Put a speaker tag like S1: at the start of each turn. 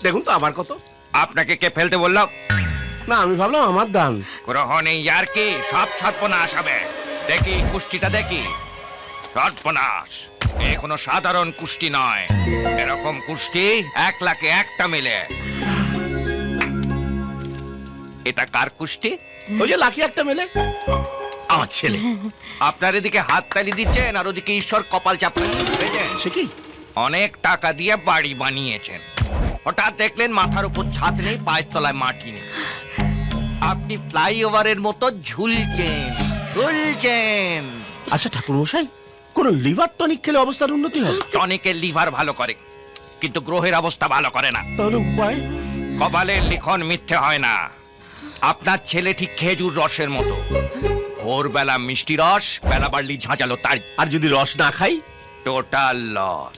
S1: দেখুন তো আবার কত।
S2: আপনাকে কে ফেলতে বললো?
S1: না আমি ভাবলাম আমার দান।
S2: গ্রহণ এই আর কি সব সর্বনাশ হবে। দেখি কুষ্টিটা দেখি। সর্বনাশ, এ কোনো সাধারণ কুষ্টি নয়। এরকম কুষ্টি 1 লাখে একটা মিলে। এটা কার কুষ্টি?
S1: ওই যে লাকি একটা মেলে, আমার ছেলে।
S2: আপনার এদিকে হাততালি দিচ্ছেন আর ওদিকে ঈশ্বর কপাল চাপড়াচ্ছেন, বুঝেছেন?
S1: সে কি?
S2: অনেক টাকা দিয়ে বাড়ি বানিয়েছেন, হঠাৎ দেখলেন মাথার উপর ছাদ নেই, পায়ের তলায় মাটি নেই। আপনি ফ্লাইওভারের মতো ঝুলছেন ঝুলছেন।
S1: আচ্ছা ঠাকুর মশাই, কোন লিভার টনিক খেলে অবস্থার উন্নতি হয়?
S2: টনিকের লিভার ভালো করে, কিন্তু গ্রহের অবস্থা ভালো করে না।
S1: তাহলে উপায়?
S2: কপালের লিখন মিথ্যে হয় না। আপনার ছেলে ঠিক খেজুর রসের মতো, ভোরবেলা মিষ্টি রস, বেলা বাড়লি ঝাঁঝালো তার।
S1: আর যদি রস না খাই?
S2: Total loss.